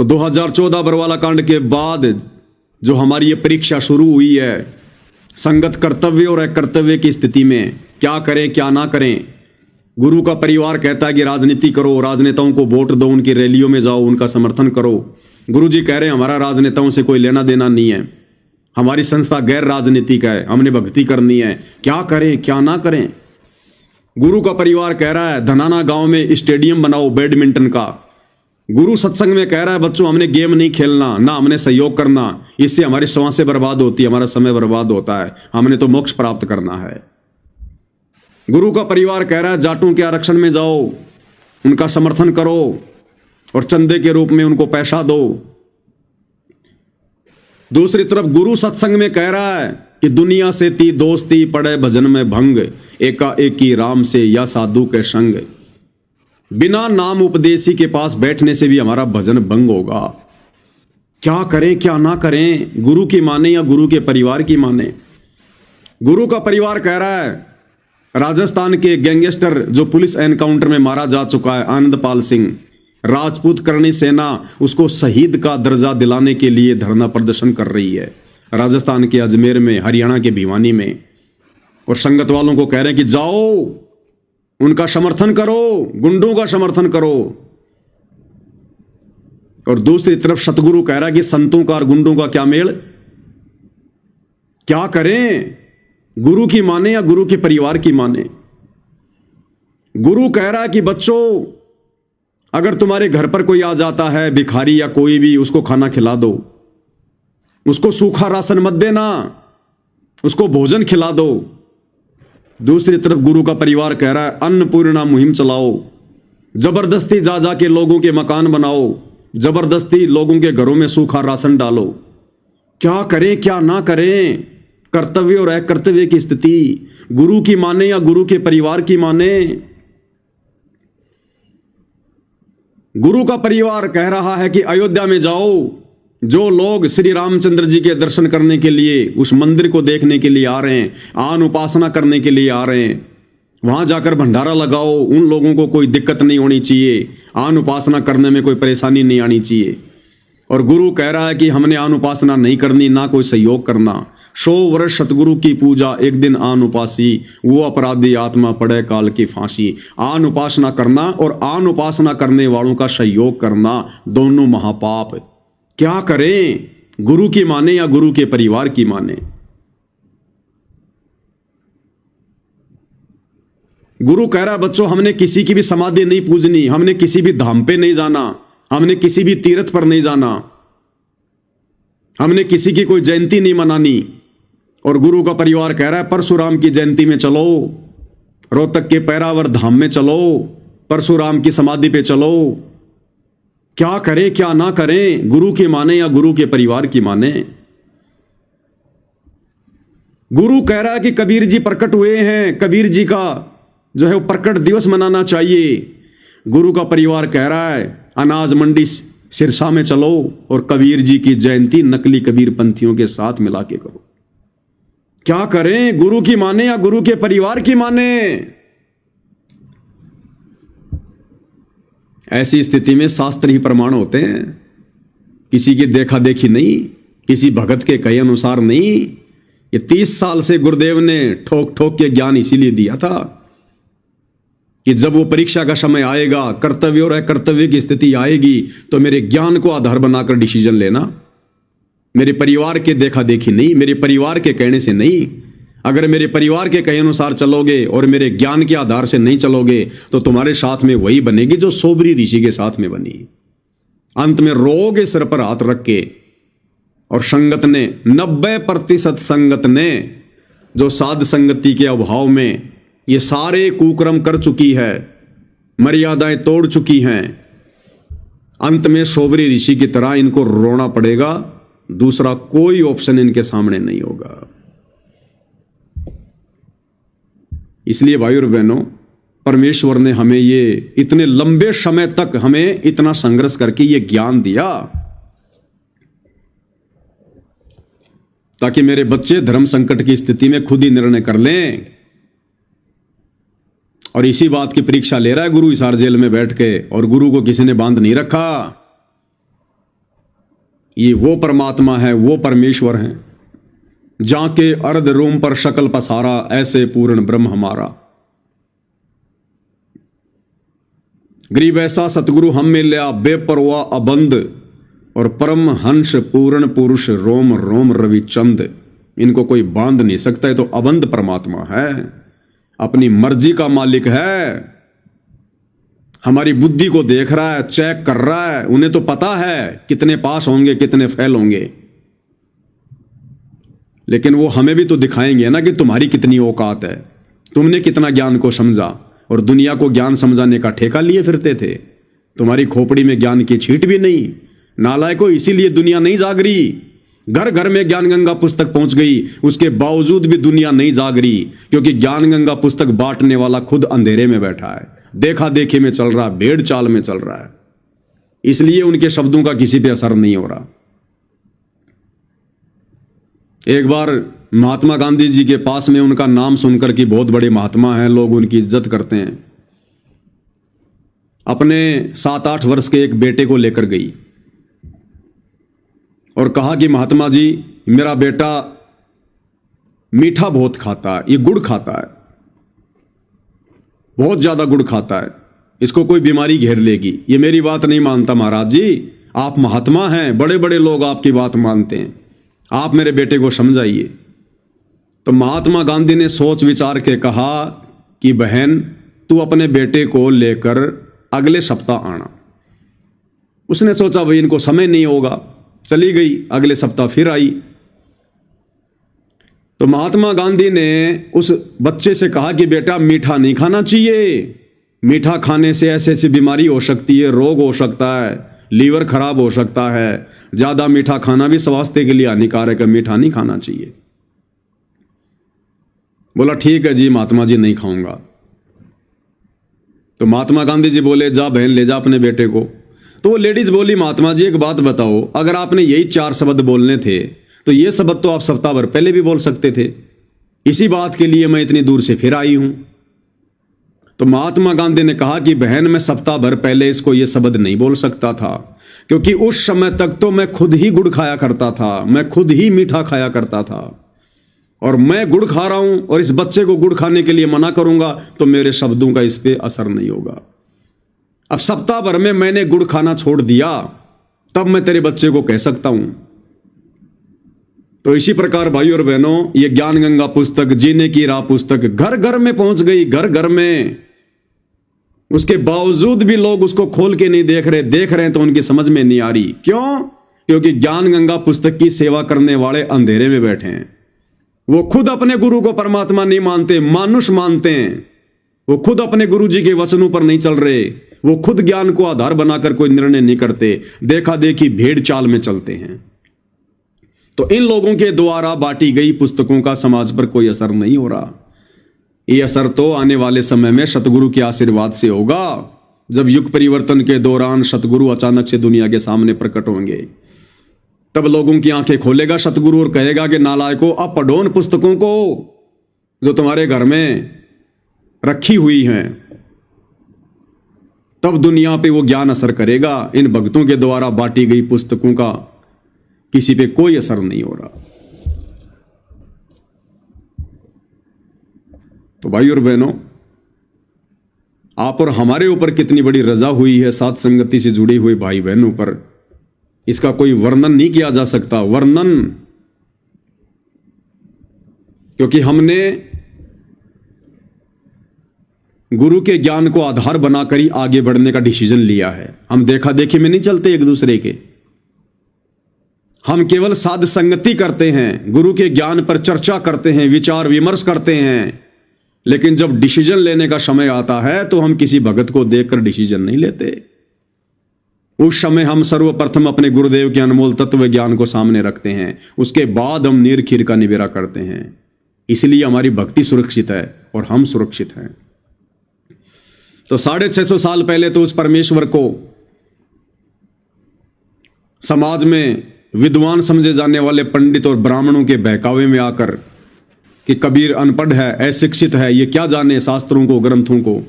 तो 2014 बरवाला कांड के बाद जो हमारी ये परीक्षा शुरू हुई है, संगत कर्तव्य और अकर्तव्य की स्थिति में क्या करें क्या ना करें। गुरु का परिवार कहता है कि राजनीति करो, राजनेताओं को वोट दो, उनकी रैलियों में जाओ, उनका समर्थन करो। गुरु जी कह रहे हैं हमारा राजनेताओं से कोई लेना देना नहीं है, हमारी संस्था गैर राजनीतिक है, हमने भक्ति करनी है, क्या करें क्या ना करें। गुरु का परिवार कह रहा है धनाना गांव में स्टेडियम बनाओ बैडमिंटन का। गुरु सत्संग में कह रहा है बच्चों हमने गेम नहीं खेलना, ना हमने सहयोग करना, इससे हमारी श्वासें बर्बाद होती है, हमारा समय बर्बाद होता है, हमने तो मोक्ष प्राप्त करना है। गुरु का परिवार कह रहा है जाटों के आरक्षण में जाओ, उनका समर्थन करो और चंदे के रूप में उनको पैसा दो। दूसरी तरफ गुरु सत्संग में कह रहा है कि दुनिया से ती दोस्ती, पड़े भजन में भंग, एकाएकी राम से या साधु के संग। बिना नाम उपदेशी के पास बैठने से भी हमारा भजन भंग होगा। क्या करें क्या ना करें, गुरु की माने या गुरु के परिवार की माने। गुरु का परिवार कह रहा है राजस्थान के गैंगस्टर जो पुलिस एनकाउंटर में मारा जा चुका है आनंदपाल सिंह, राजपूत करणी सेना उसको शहीद का दर्जा दिलाने के लिए धरना प्रदर्शन कर रही है राजस्थान के अजमेर में, हरियाणा के भिवानी में। और संगत वालों को कह रहे हैं कि जाओ उनका समर्थन करो, गुंडों का समर्थन करो। और दूसरी तरफ सतगुरु कह रहा है कि संतों का और गुंडों का क्या मेल, क्या करें, गुरु की माने या गुरु के परिवार की माने। गुरु कह रहा है कि बच्चों अगर तुम्हारे घर पर कोई आ जाता है भिखारी या कोई भी, उसको खाना खिला दो, उसको सूखा राशन मत देना, उसको भोजन खिला दो। दूसरी तरफ गुरु का परिवार कह रहा है अन्नपूर्णा मुहिम चलाओ, जबरदस्ती जा जा के लोगों के मकान बनाओ, जबरदस्ती लोगों के घरों में सूखा राशन डालो। क्या करें क्या ना करें, कर्तव्य और अकर्तव्य की स्थिति, गुरु की माने या गुरु के परिवार की माने। गुरु का परिवार कह रहा है कि अयोध्या में जाओ, जो लोग श्री रामचंद्र जी के दर्शन करने के लिए उस मंदिर को देखने के लिए आ रहे हैं, आन उपासना करने के लिए आ रहे हैं, वहां जाकर भंडारा लगाओ, उन लोगों को कोई दिक्कत नहीं होनी चाहिए, आन उपासना करने में कोई परेशानी नहीं आनी चाहिए। और गुरु कह रहा है कि हमने आन उपासना नहीं करनी, ना कोई सहयोग करना। 100 वर्ष सतगुरु की पूजा, एक दिन आन उपासी, वो अपराधी आत्मा पड़े काल की फांसी। आन उपासना करना और आन उपासना करने वालों का सहयोग करना दोनों महापाप। क्या करें, गुरु की माने या गुरु के परिवार की माने। गुरु कह रहा है बच्चों हमने किसी की भी समाधि नहीं पूजनी, हमने किसी भी धाम पे नहीं जाना, हमने किसी भी तीर्थ पर नहीं जाना, हमने किसी की कोई जयंती नहीं मनानी। और गुरु का परिवार कह रहा है परशुराम की जयंती में चलो, रोहतक के पैरावर धाम में चलो, परशुराम की समाधि पे चलो। क्या करें क्या ना करें, गुरु की माने या गुरु के परिवार की माने। गुरु कह रहा है कि कबीर जी प्रकट हुए हैं, कबीर जी का जो है वो प्रकट दिवस मनाना चाहिए। गुरु का परिवार कह रहा है अनाज मंडी सिरसा में चलो और कबीर जी की जयंती नकली कबीर पंथियों के साथ मिला के करो। क्या करें, गुरु की माने या गुरु के परिवार की माने। ऐसी स्थिति में शास्त्र ही प्रमाण होते हैं, किसी की देखा देखी नहीं, किसी भगत के कहे अनुसार नहीं। ये 30 साल से गुरुदेव ने ठोक ठोक के ज्ञान इसीलिए दिया था कि जब वो परीक्षा का समय आएगा, कर्तव्य और अकर्तव्य की स्थिति आएगी, तो मेरे ज्ञान को आधार बनाकर डिसीजन लेना, मेरे परिवार के देखा देखी नहीं, मेरे परिवार के कहने से नहीं। अगर मेरे परिवार के कहे अनुसार चलोगे और मेरे ज्ञान के आधार से नहीं चलोगे तो तुम्हारे साथ में वही बनेगी जो सोबरी ऋषि के साथ में बनी। अंत में रोगे सिर पर हाथ रख के। और संगत ने 90% संगत ने जो साध संगति के अभाव में ये सारे कुकर्म कर चुकी है, मर्यादाएं तोड़ चुकी हैं, अंत में सोबरी ऋषि की तरह इनको रोना पड़ेगा, दूसरा कोई ऑप्शन इनके सामने नहीं होगा। इसलिए भाई और बहनों, परमेश्वर ने हमें ये इतने लंबे समय तक हमें इतना संघर्ष करके ये ज्ञान दिया ताकि मेरे बच्चे धर्म संकट की स्थिति में खुद ही निर्णय कर लें। और इसी बात की परीक्षा ले रहा है गुरु हिसार जेल में बैठ के, और गुरु को किसी ने बांध नहीं रखा। ये वो परमात्मा है, वो परमेश्वर हैं, जाके अर्ध रोम पर शकल पसारा, ऐसे पूर्ण ब्रह्म हमारा। गरीब ऐसा सतगुरु हम मिल्या, बेपरवाह अबंद, और परम हंस पूर्ण पुरुष रोम रोम रविचंद। इनको कोई बांध नहीं सकता, है तो अबंध परमात्मा है, अपनी मर्जी का मालिक है। हमारी बुद्धि को देख रहा है, चेक कर रहा है। उन्हें तो पता है कितने पास होंगे, कितने फेल होंगे, लेकिन वो हमें भी तो दिखाएंगे ना कि तुम्हारी कितनी औकात है, तुमने कितना ज्ञान को समझा। और दुनिया को ज्ञान समझाने का ठेका लिए फिरते थे। तुम्हारी खोपड़ी में ज्ञान की छींट भी नहीं, नालायको। इसीलिए दुनिया नहीं जाग रही। घर घर में ज्ञान गंगा पुस्तक पहुंच गई, उसके बावजूद भी दुनिया नहीं जाग रही, क्योंकि ज्ञान गंगा पुस्तक बांटने वाला खुद अंधेरे में बैठा है, देखा देखी में चल रहा, भेड़ चाल में चल रहा है। इसलिए उनके शब्दों का किसी पे असर नहीं हो रहा। एक बार महात्मा गांधी जी के पास में उनका नाम सुनकर कि बहुत बड़े महात्मा हैं, लोग उनकी इज्जत करते हैं, अपने 7-8 वर्ष के एक बेटे को लेकर गई और कहा कि महात्मा जी, मेरा बेटा मीठा बहुत खाता है, ये गुड़ खाता है, बहुत ज्यादा गुड़ खाता है, इसको कोई बीमारी घेर लेगी। ये मेरी बात नहीं मानता महाराज जी, आप महात्मा हैं, बड़े बड़े लोग आपकी बात मानते हैं, आप मेरे बेटे को समझाइए। तो महात्मा गांधी ने सोच विचार के कहा कि बहन, तू अपने बेटे को लेकर अगले सप्ताह आना। उसने सोचा भाई इनको समय नहीं होगा, चली गई। अगले सप्ताह फिर आई तो महात्मा गांधी ने उस बच्चे से कहा कि बेटा, मीठा नहीं खाना चाहिए, मीठा खाने से ऐसी ऐसी बीमारी हो सकती है, रोग हो सकता है, लीवर खराब हो सकता है, ज्यादा मीठा खाना भी स्वास्थ्य के लिए हानिकारक है, मीठा नहीं खाना चाहिए। बोला ठीक है जी महात्मा जी, नहीं खाऊंगा। तो महात्मा गांधी जी बोले, जा बहन ले जा अपने बेटे को। तो वो लेडीज बोली, महात्मा जी एक बात बताओ, अगर आपने यही 4 शब्द बोलने थे तो ये शब्द तो आप सप्ताह भर पहले भी बोल सकते थे, इसी बात के लिए मैं इतनी दूर से फिर आई हूं। तो महात्मा गांधी ने कहा कि बहन, मैं सप्ताह भर पहले इसको ये शब्द नहीं बोल सकता था, क्योंकि उस समय तक तो मैं खुद ही गुड़ खाया करता था, मैं खुद ही मीठा खाया करता था, और मैं गुड़ खा रहा हूं और इस बच्चे को गुड़ खाने के लिए मना करूंगा तो मेरे शब्दों का इस पे असर नहीं होगा। अब सप्ताह भर में मैंने गुड़ खाना छोड़ दिया, तब मैं तेरे बच्चे को कह सकता हूं। तो इसी प्रकार भाई और बहनों, ये ज्ञान गंगा पुस्तक, जीने की राह पुस्तक घर घर में पहुंच गई, घर घर में। उसके बावजूद भी लोग उसको खोल के नहीं देख रहे हैं तो उनकी समझ में नहीं आ रही। क्यों? क्योंकि ज्ञान गंगा पुस्तक की सेवा करने वाले अंधेरे में बैठे हैं। वो खुद अपने गुरु को परमात्मा नहीं मानते, मानुष मानते हैं। वो खुद अपने गुरु जी के वचनों पर नहीं चल रहे, वो खुद ज्ञान को आधार बनाकर कोई निर्णय नहीं करते, देखा देखी भेड़ चाल में चलते हैं। तो इन लोगों के द्वारा बांटी गई पुस्तकों का समाज पर कोई असर नहीं हो रहा। ये असर तो आने वाले समय में सतगुरु के आशीर्वाद से होगा, जब युग परिवर्तन के दौरान सतगुरु अचानक से दुनिया के सामने प्रकट होंगे। तब लोगों की आंखें खोलेगा सतगुरु और कहेगा कि नालायकों, अब पढ़ो उन पुस्तकों को जो तुम्हारे घर में रखी हुई हैं। तब दुनिया पे वो ज्ञान असर करेगा। इन भक्तों के द्वारा बांटी गई पुस्तकों का किसी पे कोई असर नहीं हो रहा। तो भाई और बहनों, आप और हमारे ऊपर कितनी बड़ी रजा हुई है साथ संगति से जुड़े हुए भाई बहनों पर, इसका कोई वर्णन नहीं किया जा सकता। वर्णन, क्योंकि हमने गुरु के ज्ञान को आधार बनाकर ही आगे बढ़ने का डिसीजन लिया है। हम देखा देखी में नहीं चलते एक दूसरे के, हम केवल साध संगति करते हैं, गुरु के ज्ञान पर चर्चा करते हैं, विचार विमर्श करते हैं, लेकिन जब डिसीजन लेने का समय आता है तो हम किसी भगत को देखकर डिसीजन नहीं लेते। उस समय हम सर्वप्रथम अपने गुरुदेव के अनमोल तत्व ज्ञान को सामने रखते हैं, उसके बाद हम नीर खीर का निबेरा करते हैं। इसलिए हमारी भक्ति सुरक्षित है और हम सुरक्षित हैं। तो 650 साल पहले तो उस परमेश्वर को समाज में विद्वान समझे जाने वाले पंडित और ब्राह्मणों के बहकावे में आकर कि कबीर अनपढ़ है, अशिक्षित है, ये क्या जाने शास्त्रों को, ग्रंथों को,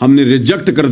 हमने रिजेक्ट कर